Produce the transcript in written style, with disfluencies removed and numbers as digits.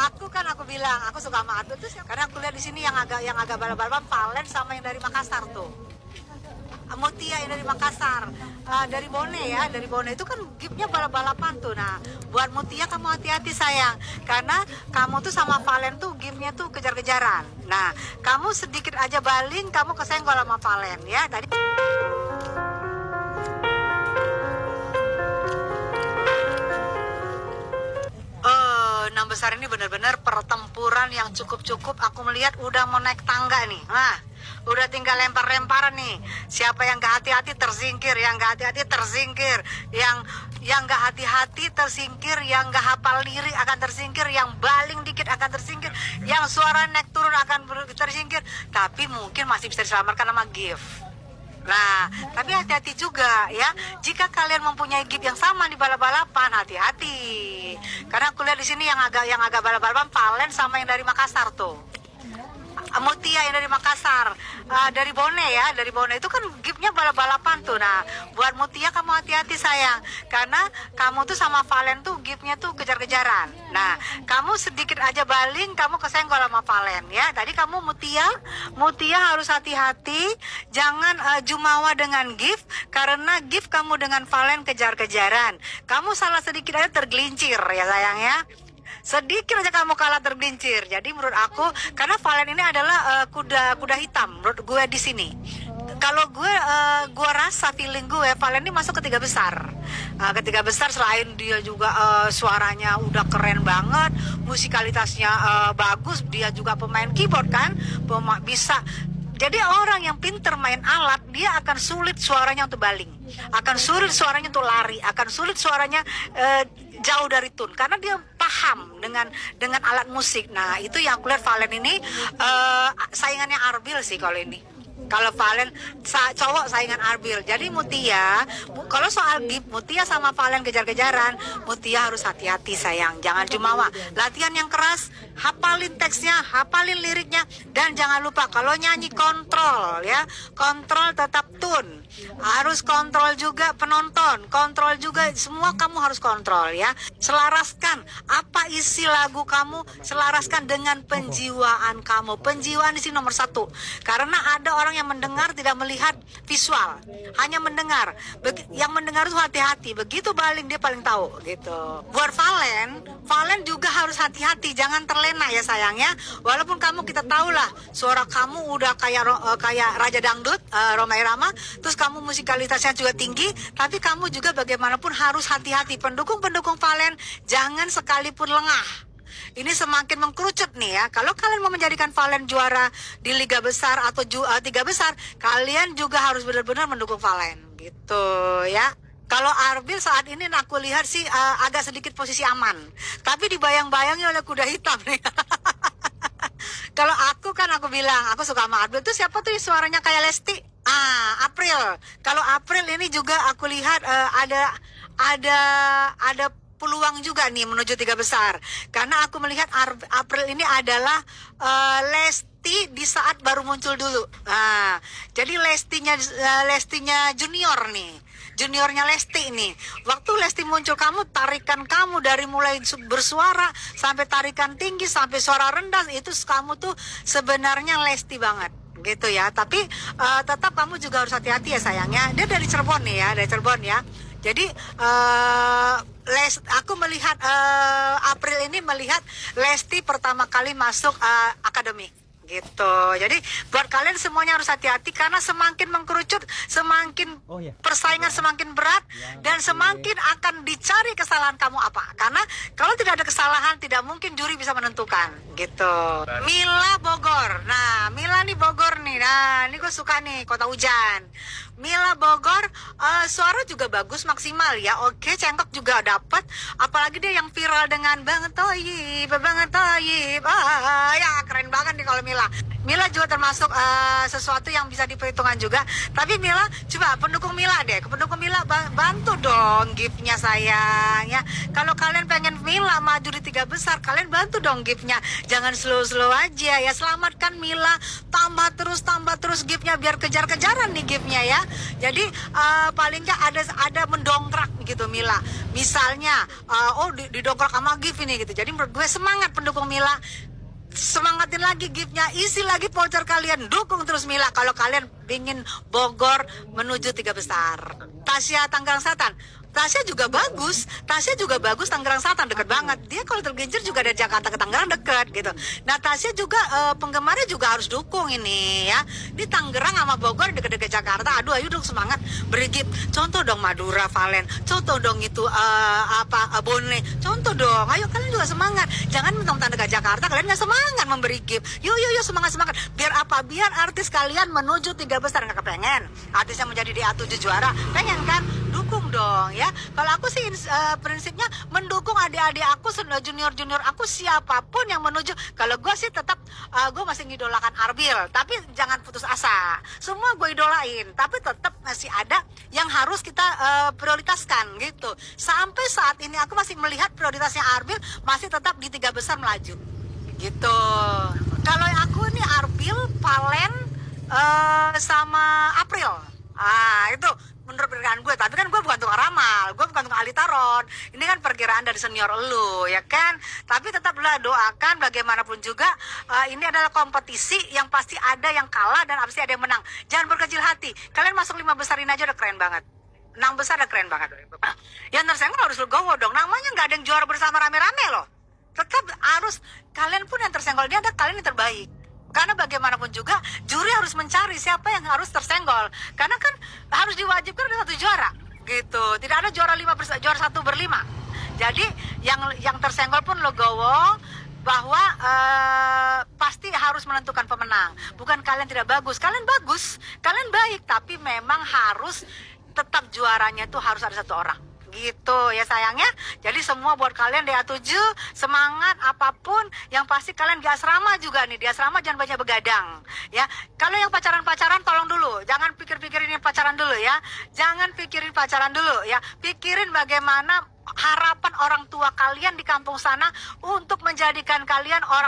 aku bilang aku suka sama Arbil tuh karena aku lihat di sini yang agak balap-balapan Valen sama yang dari Makassar tuh. Mutia yang dari Makassar, dari Bone ya, dari Bone itu kan gipnya balap-balapan tuh. Nah, buat Mutia kamu hati-hati sayang, karena kamu tuh sama Valen tuh gipnya tuh kejar-kejaran. Nah, kamu sedikit aja baling, kamu kesenggol sama Valen ya. Tadi enam besar ini benar-benar pertempuran yang cukup-cukup. Aku melihat udah mau naik tangga nih. Nah, udah tinggal lempar-lemparan nih. Siapa yang gak hati-hati tersingkir, yang gak hati-hati tersingkir, yang gak hati-hati tersingkir, yang gak hafal lirik akan tersingkir, yang baling dikit akan tersingkir, yang suara naik turun akan tersingkir. Tapi mungkin masih bisa diselamatkan sama gift. Nah, tapi hati-hati juga ya. Jika kalian mempunyai gift yang sama di balap-balapan, hati-hati. Karena aku lihat di sini yang agak balap-balapan Valen sama yang dari Makassar tuh. Mutia yang dari Makassar, dari Bone ya, dari Bone itu kan gipnya balap-balapan tuh. Nah, buat Mutia kamu hati-hati sayang, karena kamu tuh sama Valen tuh gipnya tuh kejar-kejaran. Nah, kamu sedikit aja baling, kamu kesenggol sama Valen ya. Tadi kamu Mutia harus hati-hati, jangan jumawa dengan gift, karena gift kamu dengan Valen kejar-kejaran. Kamu salah sedikit aja tergelincir ya sayang ya. Sedikit aja kamu kalah tergelincir. Jadi menurut aku, karena Valen ini adalah kuda hitam menurut gue di sini. Kalau gue rasa feeling gue Valen ini masuk ke 3 besar. Ke 3 besar selain dia juga suaranya udah keren banget, musikalitasnya bagus, dia juga pemain keyboard kan, bisa. Jadi orang yang pinter main alat, dia akan sulit suaranya untuk baling, akan sulit suaranya untuk lari, akan sulit suaranya jauh dari tune, karena dia paham dengan alat musik. Nah, itu yang aku lihat Valen ini saingannya Arbil sih kalau ini. Kalau Valen cowok saingan Arbil. Jadi Mutia, kalau soal gift, Mutia sama Valen kejar-kejaran, Mutia harus hati-hati sayang. Jangan jumawa. Latihan yang keras, hafalin teksnya, hafalin liriknya, dan jangan lupa kalau nyanyi kontrol ya. Kontrol tetap tune. Harus kontrol juga penonton, kontrol juga semua, kamu harus kontrol ya. Selaraskan apa isi lagu kamu, selaraskan dengan penjiwaan kamu. Penjiwaan di sini nomor 1. Karena ada orang yang mendengar tidak melihat visual, hanya mendengar. Yang mendengar itu hati-hati. Begitu baling dia paling tahu gitu. Buat Valen juga harus hati-hati, jangan terlena ya sayangnya. Walaupun kita tahu lah suara kamu udah kayak Raja Dangdut, Rhoma Irama, terus kamu musikalitasnya juga tinggi, tapi kamu juga bagaimanapun harus hati-hati. Pendukung Valen jangan sekalipun lengah. Ini semakin mengkerucut nih ya. Kalau kalian mau menjadikan Valen juara di liga besar atau 3 besar, kalian juga harus benar-benar mendukung Valen gitu ya. Kalau Arbil saat ini aku lihat sih agak sedikit posisi aman, tapi dibayang-bayangi oleh kuda hitam nih. Kalau aku bilang aku suka sama Arbil tuh, siapa tuh suaranya kayak Lesti? April. Kalau April ini juga aku lihat ada peluang juga nih menuju 3 besar. Karena aku melihat April ini adalah Lesti di saat baru muncul dulu. Jadi Lestinya junior nih. Juniornya Lesti nih. Waktu Lesti muncul, tarikan kamu dari mulai bersuara sampai tarikan tinggi sampai suara rendah, itu kamu tuh sebenarnya Lesti banget gitu ya. Tapi tetap kamu juga harus hati-hati ya sayangnya. Dia dari Cirebon nih ya, dari Cirebon ya. Jadi aku melihat April ini melihat Lesti pertama kali masuk akademi gitu. Jadi buat kalian semuanya harus hati-hati, karena semakin mengkerucut, semakin persaingan semakin berat, dan semakin akan dicari kesalahan kamu apa. Karena kalau tidak ada kesalahan, tidak mungkin juri bisa menentukan gitu. Mila Bogor. Nah, Mila nih Bogor nih. Nah, ini gue suka nih, kota hujan. Mila Bogor, suara juga bagus, maksimal ya. Oke, cengkok juga dapat. Apalagi dia yang viral dengan Bang Toyib. Ya keren banget nih kalau Mila. Mila juga termasuk sesuatu yang bisa diperhitungkan juga. Tapi Mila, coba pendukung Mila deh, pendukung Mila bantu dong gift-nya sayang ya. Kalau kalian pengen Mila maju di 3 besar, kalian bantu dong gift-nya. Jangan slow-slow aja ya. Selamatkan Mila, tambah terus gift-nya biar kejar-kejaran nih gift-nya ya. Jadi paling nggak ada mendongkrak gitu Mila. Misalnya didongkrak sama gift ini gitu. Jadi menurut gue semangat pendukung Mila. Semangatin lagi giftnya, isi lagi voucher kalian, dukung terus Mila kalau kalian ingin Bogor menuju 3 besar. Tasya Tangerang Selatan, Tasya juga bagus Tangerang Selatan deket banget. Dia kalau tergelincir juga dari Jakarta ke Tangerang deket gitu. Nah Tasya juga penggemarnya juga harus dukung ini ya. Di Tangerang sama Bogor deket-deket Jakarta. Aduh ayo dong semangat beri gift. Contoh dong Madura Valen, contoh dong itu Bone, contoh dong. Ayo kalian juga semangat. Jangan mentang-mentang dekat Jakarta kalian nggak semangat memberi gift. Yuk semangat. Biar apa? Biar artis kalian menuju 3 besar. Nggak kepengen artisnya menjadi DA7 juara, pengen kan? Dukung dong ya. Kalau aku sih prinsipnya mendukung adik-adik aku, junior aku, siapapun yang menuju. Kalau gue sih tetap gue masih ngidolakan Arbil, tapi jangan putus asa. Semua gue idolain, tapi tetap masih ada yang harus kita prioritaskan gitu. Sampai saat ini aku masih melihat prioritasnya Arbil masih tetap di 3 besar melaju gitu. Kalau aku nih Arbil, Valen sama April. Itu menurut perkiraan gue, tapi kan gue bukan tukang ramal, gue bukan tukang ahli tarot. Ini kan perkiraan dari senior lu, ya kan? Tapi tetaplah doakan bagaimanapun juga ini adalah kompetisi yang pasti ada yang kalah dan pasti ada yang menang. Jangan berkecil hati. Kalian masuk 5 besarin aja udah keren banget. 6 besar udah keren banget. Yang tersenggol harus legowo dong. Namanya nggak ada yang juara bersama rame-rame loh. Tetap harus kalian pun yang tersenggol dia ada kalian yang terbaik. Karena bagaimanapun juga juri harus mencari siapa yang harus tersenggol. Karena kan harus diwajibkan ada 1 juara gitu. Tidak ada juara 1 berlima. Jadi yang tersenggol pun legowo bahwa pasti harus menentukan pemenang. Bukan kalian tidak bagus, kalian bagus, kalian baik, tapi memang harus tetap juaranya itu harus ada 1 orang. Gitu ya sayangnya. Jadi semua buat kalian DA7 semangat apapun, yang pasti kalian di asrama juga nih. Di asrama jangan banyak begadang ya. Kalau yang pacaran tolong dulu, jangan pikirin pacaran dulu ya. Jangan pikirin pacaran dulu ya. Pikirin bagaimana harapan orang tua kalian di kampung sana untuk menjadikan kalian orang